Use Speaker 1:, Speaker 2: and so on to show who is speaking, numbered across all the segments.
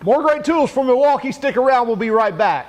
Speaker 1: More great tools from Milwaukee. Stick around, we'll be right back.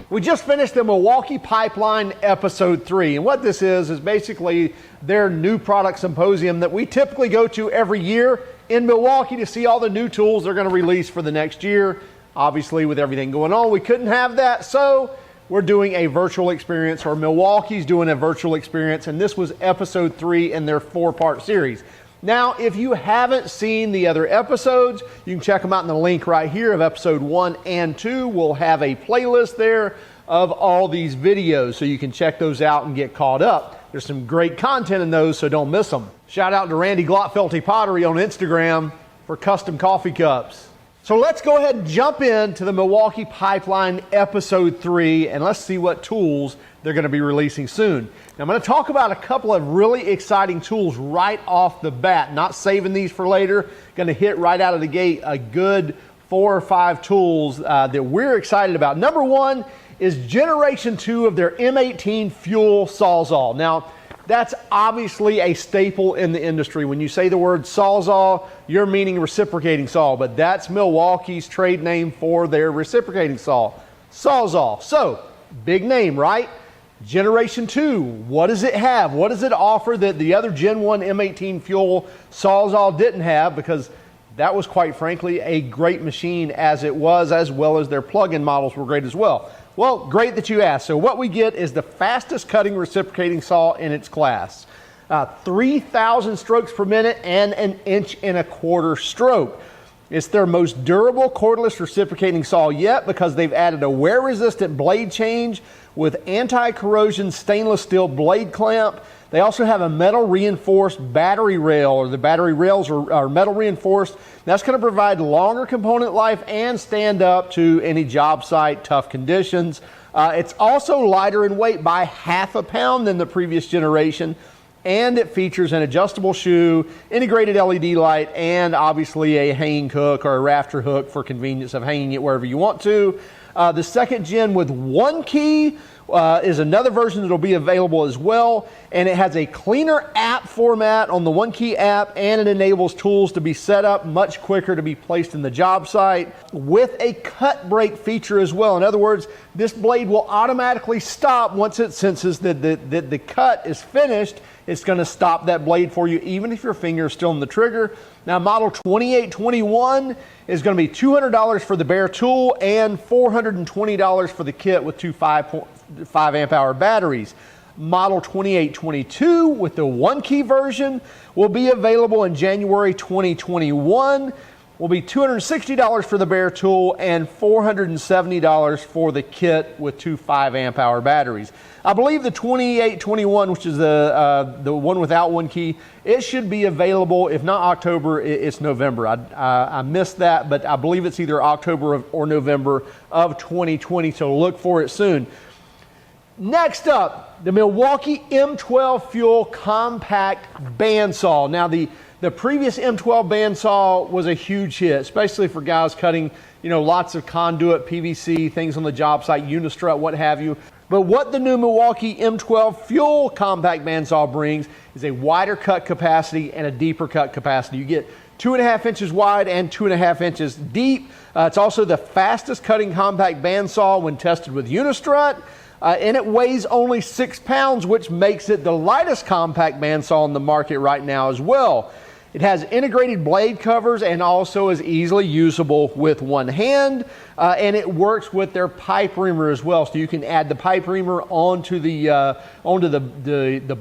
Speaker 1: We just finished the Milwaukee Pipeline Episode 3, and what this is basically their new product symposium that we typically go to every year in Milwaukee to see all the new tools they're going to release for the next year. Obviously, with everything going on, we couldn't have that, so we're doing a virtual experience, or Milwaukee's doing a virtual experience, and this was Episode 3 in their 4-part series. Now, if you haven't seen the other episodes, you can check them out in the link right here of episode 1 and 2. We'll have a playlist there of all these videos, so you can check those out and get caught up. There's some great content in those, so don't miss them. Shout out to Randy Glotfelty Pottery on Instagram for custom coffee cups. So let's go ahead and jump into the Milwaukee Pipeline Episode 3, and let's see what tools they're going to be releasing soon. Now, I'm going to talk about a couple of really exciting tools right off the bat, not saving these for later. Going to hit right out of the gate a good 4 or 5 tools that we're excited about. Number one is Generation 2 of their M18 FUEL Sawzall. Now, that's obviously a staple in the industry. When you say the word Sawzall, you're meaning reciprocating saw, but that's Milwaukee's trade name for their reciprocating saw, Sawzall. So, big name, right? Generation 2, what does it have? What does it offer that the other Gen 1 M18 FUEL Sawzall didn't have? Because that was, quite frankly, a great machine as it was, as well as their plug-in models were great as well. Well, great that you asked. So what we get is the fastest cutting reciprocating saw in its class. 3,000 strokes per minute and 1.25 inch stroke. It's their most durable cordless reciprocating saw yet because they've added a wear-resistant blade change with anti-corrosion stainless steel blade clamp. They also have a metal reinforced battery rail, or the battery rails are metal reinforced. That's going to provide longer component life and stand up to any job site tough conditions. It's also lighter in weight by 1/2 pound than the previous generation, and it features an adjustable shoe, integrated LED light, and obviously a hanging hook or a rafter hook for convenience of hanging it wherever you want to. The second gen with 1 key is another version that will be available as well, and it has a cleaner app format on the 1 key app, and it enables tools to be set up much quicker to be placed in the job site with a cut break feature as well. In other words, this blade will automatically stop once it senses that the cut is finished. It's going to stop that blade for you even if your finger is still on the trigger. Now, model 2821 is going to be $200 for the bare tool and $420 for the kit with two 5 amp hour batteries. Model 2822 with the 1 key version will be available in January 2021. Will be $260 for the bare tool and $470 for the kit with two 5 amp hour batteries. I believe the 2821, which is the one without 1 key, it should be available, if not October, it's November. I missed that, but I believe it's either October or November of 2020, so look for it soon. Next up, the Milwaukee M12 FUEL Compact Bandsaw. Now, the previous M12 bandsaw was a huge hit, especially for guys cutting, lots of conduit, PVC, things on the job site, unistrut, what have you. But what the new Milwaukee M12 FUEL Compact Bandsaw brings is a wider cut capacity and a deeper cut capacity. You get 2.5 inches wide and 2.5 inches deep. It's also the fastest cutting compact bandsaw when tested with unistrut. And it weighs only 6 pounds, which makes it the lightest compact bandsaw on the market right now as well. It has integrated blade covers and also is easily usable with one hand, and it works with their pipe reamer as well. So you can add the pipe reamer onto the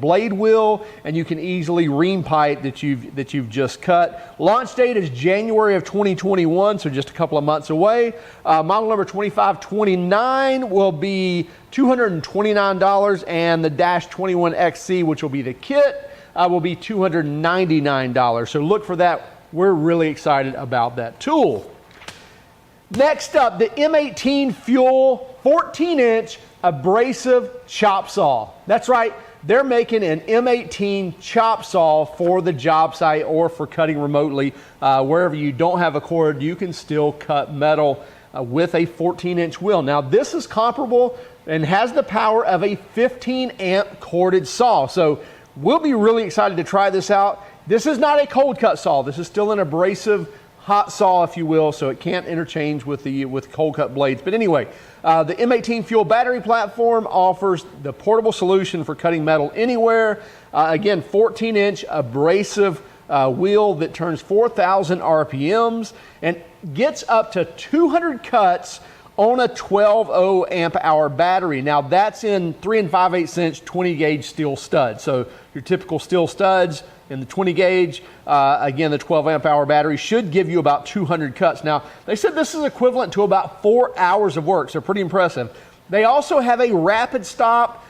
Speaker 1: blade wheel, and you can easily ream pipe that you've just cut. Launch date is January of 2021, so just a couple of months away. Model number 2529 will be $229, and the Dash 21XC, which will be the kit, will be $299. So look for that. We're really excited about that tool. Next up, the M18 FUEL 14-inch abrasive chop saw. That's right, they're making an M18 chop saw for the job site or for cutting remotely. Wherever you don't have a cord, you can still cut metal with a 14-inch wheel. Now, this is comparable and has the power of a 15 amp corded saw. So we'll be really excited to try this out. This is not a cold cut saw. This is still an abrasive hot saw, if you will, so it can't interchange with cold cut blades. But anyway, the M18 Fuel battery platform offers the portable solution for cutting metal anywhere. Again, 14-inch abrasive wheel that turns 4,000 RPMs and gets up to 200 cuts on a 12 amp hour battery. Now that's in 3 5/8 inch 20 gauge steel studs. So your typical steel studs in the 20 gauge, again, the 12 amp hour battery should give you about 200 cuts. Now they said this is equivalent to about 4 hours of work, so pretty impressive. They also have a rapid stop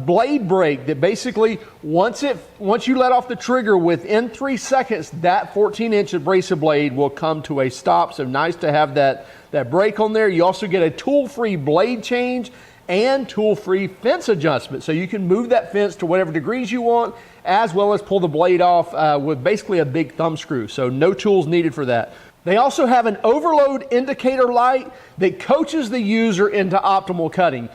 Speaker 1: blade brake that basically once you let off the trigger, within 3 seconds, that 14-inch abrasive blade will come to a stop. So nice to have that brake on there. You also get a tool-free blade change and tool-free fence adjustment. So you can move that fence to whatever degrees you want, as well as pull the blade off with basically a big thumb screw. So no tools needed for that. They also have an overload indicator light that coaches the user into optimal cutting.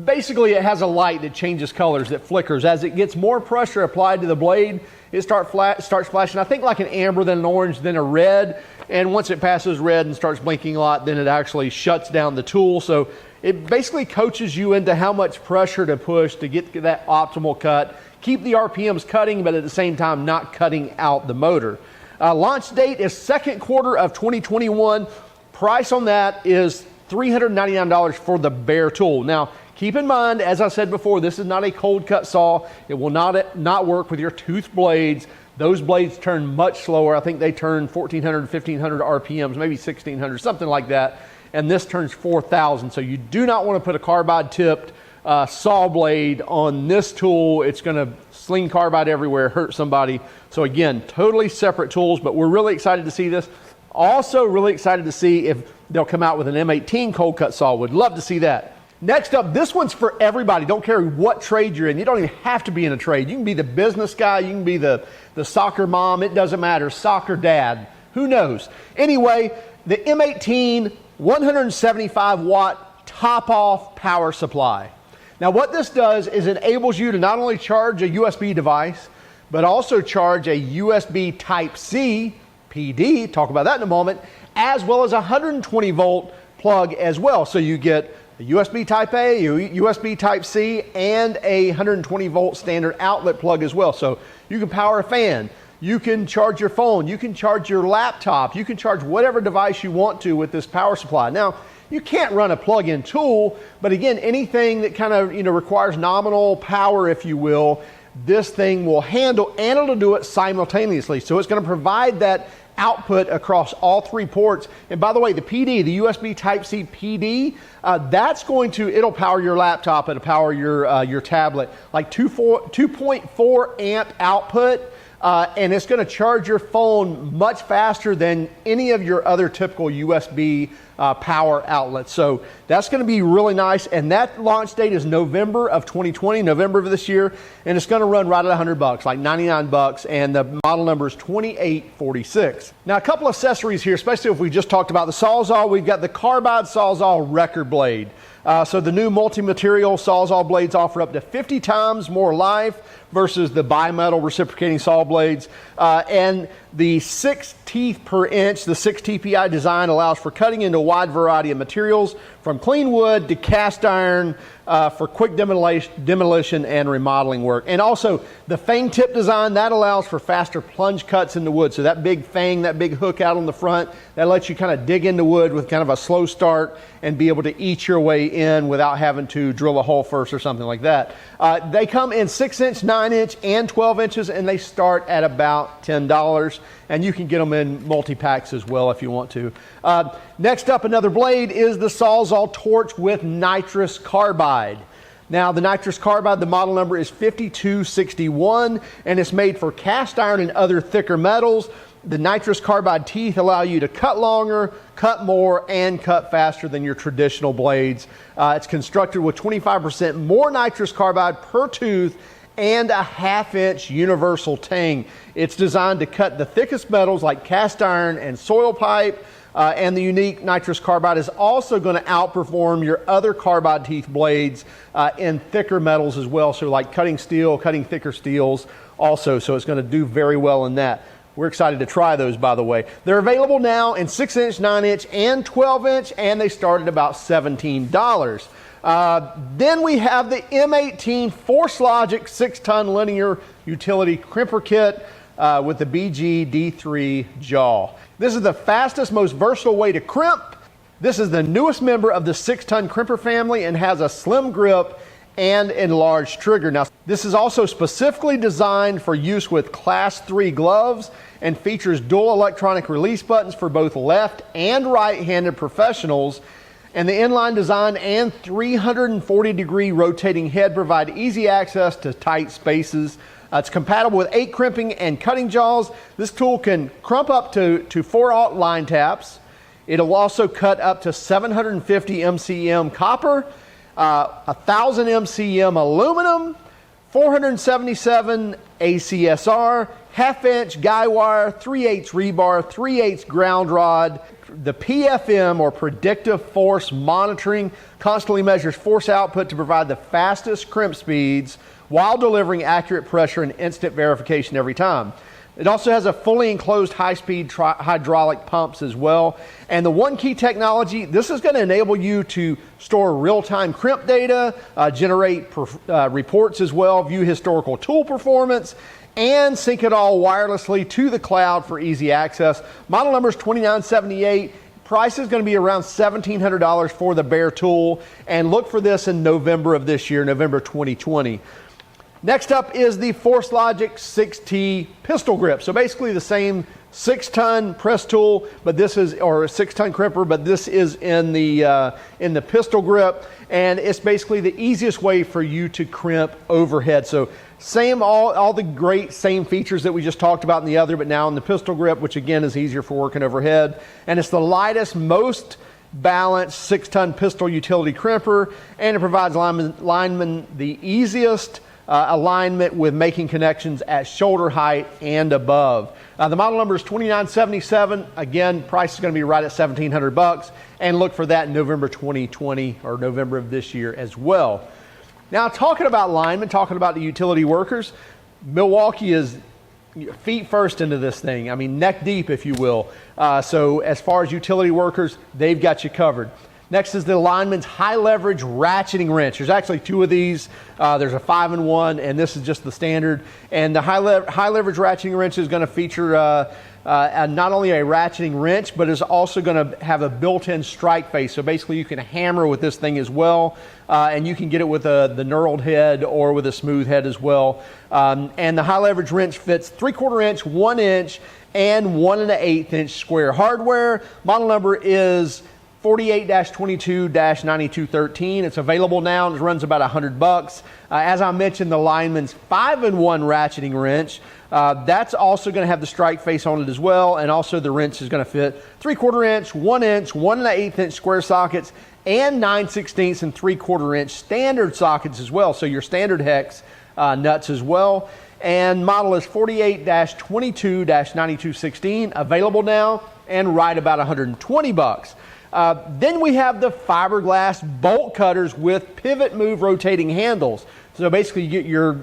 Speaker 1: Basically, it has a light that changes colors, that flickers. As it gets more pressure applied to the blade, it starts flashing, I think like an amber, then an orange, then a red. And once it passes red and starts blinking a lot, then it actually shuts down the tool. So it basically coaches you into how much pressure to push to get that optimal cut. Keep the RPMs cutting, but at the same time not cutting out the motor. Launch date is second quarter of 2021. Price on that is $399 for the bare tool. Now, keep in mind, as I said before, this is not a cold cut saw. It will not work with your tooth blades. Those blades turn much slower. I think they turn 1,400, 1,500 RPMs, maybe 1,600, something like that. And this turns 4,000. So you do not want to put a carbide tipped saw blade on this tool. It's going to sling carbide everywhere, hurt somebody. So again, totally separate tools, but we're really excited to see this. Also really excited to see if they'll come out with an M18 cold cut saw. Would love to see that. Next up, this one's for everybody. Don't care what trade you're in. You don't even have to be in a trade. You can be the business guy. You can be the soccer mom. It doesn't matter. Soccer dad. Who knows? Anyway, the M18 175 watt top off power supply. Now what this does is enables you to not only charge a USB device, but also charge a USB Type-C PD, talk about that in a moment, as well as a 120 volt plug as well. So you get a USB Type A, USB Type-C, and a 120 volt standard outlet plug as well. So you can power a fan, you can charge your phone, you can charge your laptop, you can charge whatever device you want to with this power supply. Now, you can't run a plug-in tool, but again, anything that kind of requires nominal power, if you will, this thing will handle, and it'll do it simultaneously. So it's going to provide that output across all 3 ports. And by the way, the PD, the USB Type-C PD, it'll power your laptop, it'll power your tablet, like 2.4 amp output. And it's going to charge your phone much faster than any of your other typical USB power outlets. So that's going to be really nice. And that launch date is November of 2020, November of this year. And it's going to run right at $100, like 99 bucks. And the model number is 2846. Now, a couple accessories here, especially if we just talked about the Sawzall. We've got the carbide Sawzall record blade. So the new multi-material Sawzall blades offer up to 50 times more life versus the bimetal reciprocating saw blades. And the 6 teeth per inch, the 6 TPI design allows for cutting into a wide variety of materials, from clean wood to cast iron, for quick demolition and remodeling work. And also the fang tip design, that allows for faster plunge cuts into wood. So that big fang, that big hook out on the front, that lets you kind of dig into wood with kind of a slow start and be able to eat your way in without having to drill a hole first or something like that. They come in 6-inch, 9-inch, and 12 inches, and they start at about $10. And you can get them in multi-packs as well if you want to. Next up, another blade is the Sawzall Torch with nitrous carbide. Now, the nitrous carbide, the model number is 5261, and it's made for cast iron and other thicker metals. The nitrous carbide teeth allow you to cut longer, cut more, and cut faster than your traditional blades. It's constructed with 25% more nitrous carbide per tooth and a 1/2-inch universal tang. It's designed to cut the thickest metals like cast iron and soil pipe. and the unique nitrous carbide is also going to outperform your other carbide teeth blades in thicker metals as well. So like cutting steel, cutting thicker steels also. So it's going to do very well in that. We're excited to try those, by the way. They're available now in 6-inch, 9-inch, and 12-inch, and they start at about $17. Then we have the M18 Force Logic 6-ton linear utility crimper kit with the BG D3 jaw. This is the fastest, most versatile way to crimp. This is the newest member of the 6-ton crimper family and has a slim grip and enlarged trigger. Now, this is also specifically designed for use with Class 3 gloves and features dual electronic release buttons for both left and right-handed professionals. And the inline design and 340-degree rotating head provide easy access to tight spaces. It's compatible with 8 crimping and cutting jaws. This tool can crump up to 4/0 line taps. It'll also cut up to 750 MCM copper, 1000 MCM aluminum, 477 ACSR, half-inch guy wire, 3/8 rebar, 3/8 ground rod. The PFM, or Predictive Force Monitoring, constantly measures force output to provide the fastest crimp speeds while delivering accurate pressure and instant verification every time. It also has a fully enclosed high-speed hydraulic pumps as well. And the one key technology, this is going to enable you to store real-time crimp data, generate reports as well, view historical tool performance, and sync it all wirelessly to the cloud for easy access. Model number is 2978. Price is going to be around $1,700 for the bare tool. And look for this in November of this year, November 2020. Next up is the Force Logic 6T pistol grip. So basically the same 6-ton press tool, but this is, or a 6-ton crimper, but this is in the pistol grip, and it's basically the easiest way for you to crimp overhead. So same, all the great same features that we just talked about in the other, but now in the pistol grip, which again is easier for working overhead. And it's the lightest, most balanced 6-ton pistol utility crimper, and it provides linemen the easiest alignment with making connections at shoulder height and above. The model number is 2977. Again, price is going to be right at $1,700, and look for that in November 2020 or November of this year as well. Now, talking about linemen, talking about the utility workers, Milwaukee is feet first into this thing. I mean, neck deep, if you will. So as far as utility workers, they've got you covered. Next is the lineman's high leverage ratcheting wrench. There's actually 2 of these. There's a 5-in-1, and this is just the standard. And the high leverage ratcheting wrench is going to feature not only a ratcheting wrench, but is also going to have a built-in strike face. So basically you can hammer with this thing as well, and you can get it with the knurled head or with a smooth head as well. And the high leverage wrench fits 3/4 inch, 1 inch, and 1 1/8 inch square hardware. Model number is 48-22-9213. It's available now and it runs about $100. As I mentioned, the lineman's 5-in-1 ratcheting wrench. That's also going to have the strike face on it as well, and also the wrench is going to fit 3/4 inch, 1 inch, 1 1/8 inch square sockets, and 9/16 and 3/4 inch standard sockets as well. So your standard hex nuts as well. And model is 48-22-9216, available now and right about $120. Then we have the fiberglass bolt cutters with pivot move rotating handles. So basically you get your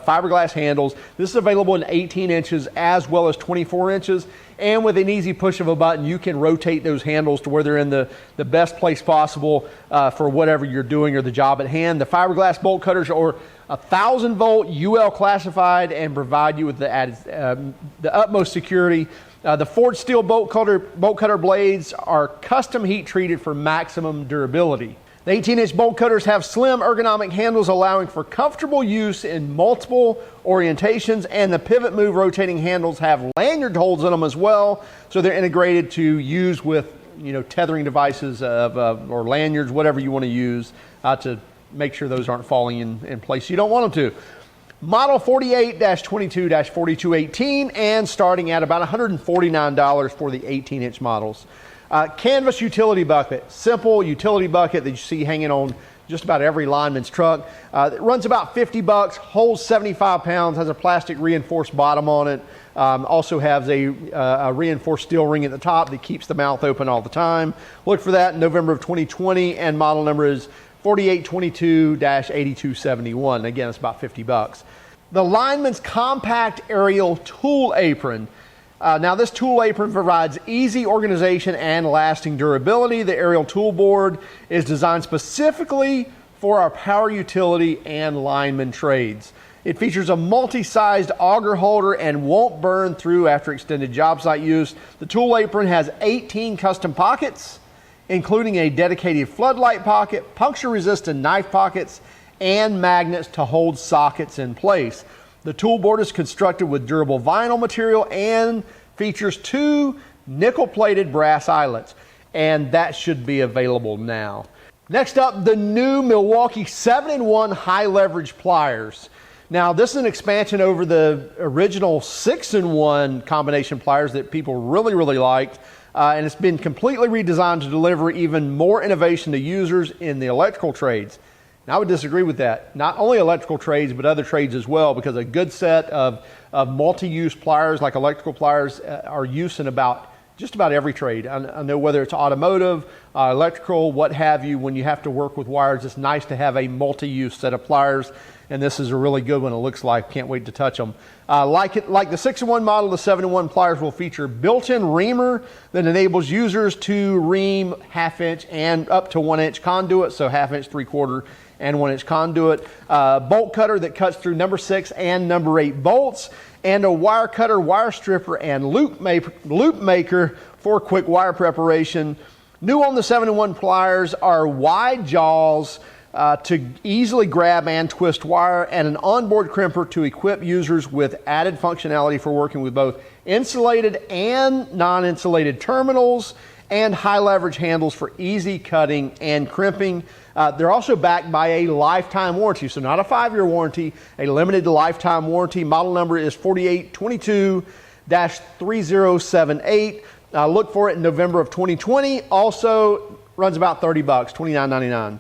Speaker 1: fiberglass handles. This is available in 18 inches as well as 24 inches. And with an easy push of a button, you can rotate those handles to where they're in the best place possible for whatever you're doing or the job at hand. The fiberglass bolt cutters are 1,000 volt UL classified and provide you with the utmost security. The forged steel bolt cutter blades are custom heat treated for maximum durability. The 18-inch bolt cutters have slim ergonomic handles allowing for comfortable use in multiple orientations, and the pivot move rotating handles have lanyard holes in them as well, so they're integrated to use with tethering devices or lanyards, whatever you want to use to make sure those aren't falling in place you don't want them to. Model 48-22-4218, and starting at about $149 for the 18-inch models. Canvas utility bucket, simple utility bucket that you see hanging on just about every lineman's truck. It runs about $50, holds 75 pounds, has a plastic reinforced bottom on it. Also has a reinforced steel ring at the top that keeps the mouth open all the time. Look for that in November of 2020, and model number is 4822-8271. Again, it's about 50 bucks. The Lineman's Compact Aerial Tool Apron. Now this tool apron provides easy organization and lasting durability. The aerial tool board is designed specifically for our power utility and lineman trades. It features a multi-sized auger holder and won't burn through after extended job site use. The tool apron has 18 custom pockets, including a dedicated floodlight pocket, puncture-resistant knife pockets, and magnets to hold sockets in place. The tool board is constructed with durable vinyl material and features 2 nickel-plated brass eyelets, and that should be available now. Next up, the new Milwaukee 7-in-1 high leverage pliers. Now, this is an expansion over the original 6-in-1 combination pliers that people really liked, and it's been completely redesigned to deliver even more innovation to users in the electrical trades. Now, I would disagree with that. Not only electrical trades, but other trades as well, because a good set of multi-use pliers like electrical pliers are used in just about every trade. I know whether it's automotive, electrical, what have you, when you have to work with wires, it's nice to have a multi-use set of pliers, and this is a really good one, it looks like. Can't wait to touch them. Like the 6-in-1 model, the 7-in-1 pliers will feature built-in reamer that enables users to ream 1/2 inch and up to 1 inch conduit, so 1/2 inch, 3/4, and 1 inch conduit. Bolt cutter that cuts through number 6 and number 8 bolts, and a wire cutter, wire stripper, and loop maker for quick wire preparation. New on the 7-in-1 pliers are wide jaws to easily grab and twist wire, and an onboard crimper to equip users with added functionality for working with both insulated and non-insulated terminals, and high leverage handles for easy cutting and crimping. They're also backed by a lifetime warranty, so not a 5-year warranty, a limited lifetime warranty. Model number is 4822-3078. Look for it in November of 2020. Also runs about 30 bucks, $29.99.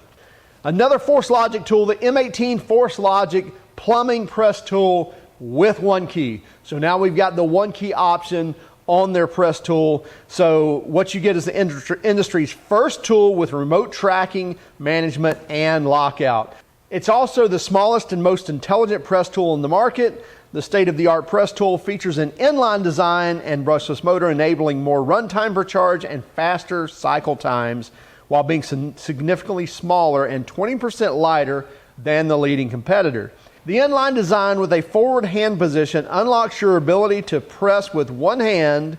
Speaker 1: Another Force Logic tool, the M18 Force Logic plumbing press tool with 1 key. So now we've got the 1 key option on their press tool. So what you get is the industry's first tool with remote tracking, management, and lockout. It's also the smallest and most intelligent press tool in the market. The state-of-the-art press tool features an inline design and brushless motor, enabling more runtime per charge and faster cycle times, while being significantly smaller and 20% lighter than the leading competitor. The inline design with a forward hand position unlocks your ability to press with 1 hand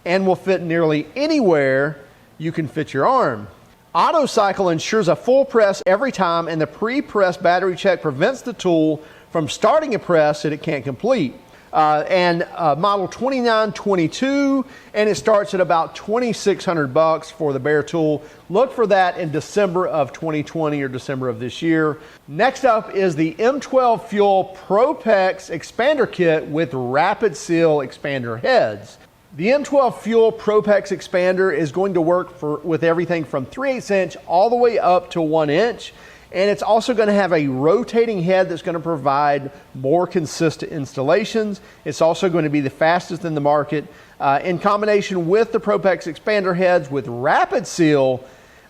Speaker 1: and will fit nearly anywhere you can fit your arm. Auto cycle ensures a full press every time, and the pre-press battery check prevents the tool from starting a press that it can't complete. Model 2922, and it starts at about $2,600 for the bare tool. Look for that in December of 2020 or December of this year. Next up is the M12 FUEL Propex expander kit with rapid seal expander heads. The M12 FUEL Propex expander is going to work with everything from 3/8 inch all the way up to 1 inch. And it's also going to have a rotating head that's going to provide more consistent installations. It's also going to be the fastest in the market. In combination with the Propex expander heads with rapid seal,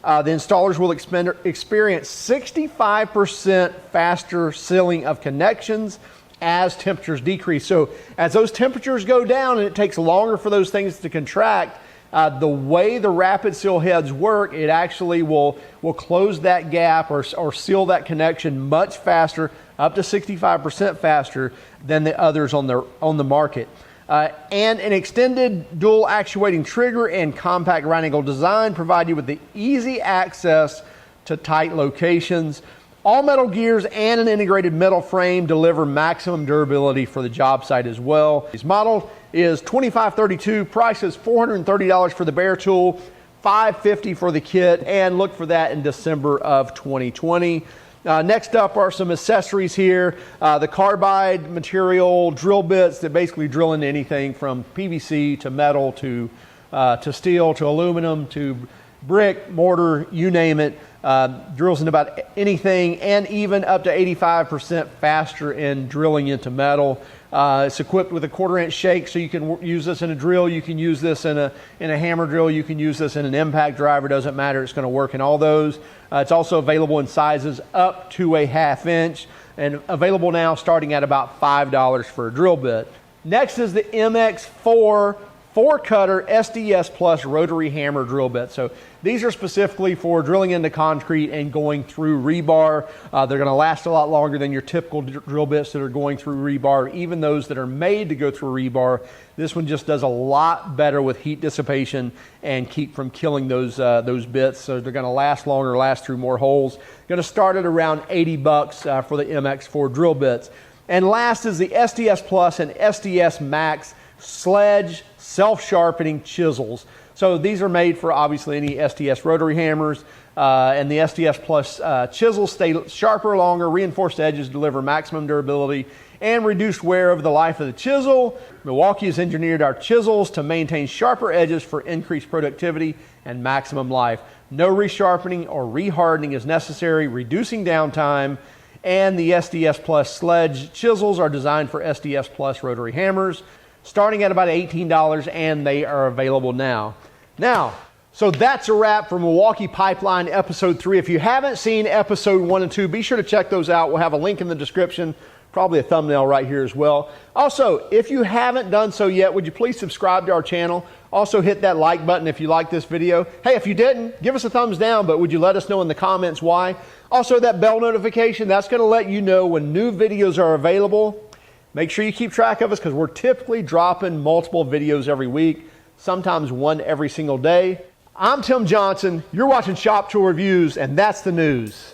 Speaker 1: the installers will experience 65% faster sealing of connections as temperatures decrease. So as those temperatures go down and it takes longer for those things to contract, the way the rapid seal heads work, it actually will close that gap or seal that connection much faster, up to 65% faster than the others on the market. And an extended dual actuating trigger and compact right angle design provide you with the easy access to tight locations. All metal gears and an integrated metal frame deliver maximum durability for the job site as well. This model is 2532, price is $430 for the bare tool, $550 for the kit, and look for that in December of 2020. Next up are some accessories here. The carbide material drill bits that basically drill into anything from PVC to metal to steel to aluminum to brick, mortar, you name it. Drills in about anything, and even up to 85% faster in drilling into metal. It's equipped with a 1/4 inch shake, so you can use this in a drill, you can use this in a hammer drill, you can use this in an impact driver, doesn't matter, it's going to work in all those. It's also available in sizes up to a 1/2 inch and available now starting at about $5 for a drill bit. Next is the MX4 4-cutter SDS Plus rotary hammer drill bit. So these are specifically for drilling into concrete and going through rebar. They're going to last a lot longer than your typical drill bits that are going through rebar, even those that are made to go through rebar. This one just does a lot better with heat dissipation and keep from killing those bits. So they're going to last longer, last through more holes. Going to start at around $80 for the MX4 drill bits. And last is the SDS Plus and SDS Max sledge self-sharpening chisels. So these are made for obviously any SDS rotary hammers, and the SDS Plus chisels stay sharper longer, reinforced edges deliver maximum durability and reduced wear over the life of the chisel. Milwaukee has engineered our chisels to maintain sharper edges for increased productivity and maximum life. No resharpening or rehardening is necessary, reducing downtime. And the SDS Plus sledge chisels are designed for SDS Plus rotary hammers, starting at about $18, and they are available now. So that's a wrap for Milwaukee Pipeline Episode 3. If you haven't seen Episode 1 and 2, be sure to check those out. We'll have a link in the description, probably a thumbnail right here as well. Also, if you haven't done so yet, would you please subscribe to our channel? Also hit that like button if you like this video. Hey, if you didn't, give us a thumbs down, but would you let us know in the comments why? Also, that bell notification, that's going to let you know when new videos are available. Make sure you keep track of us because we're typically dropping multiple videos every week, sometimes one every single day. I'm Tim Johnson. You're watching Shop Tool Reviews, and that's the news.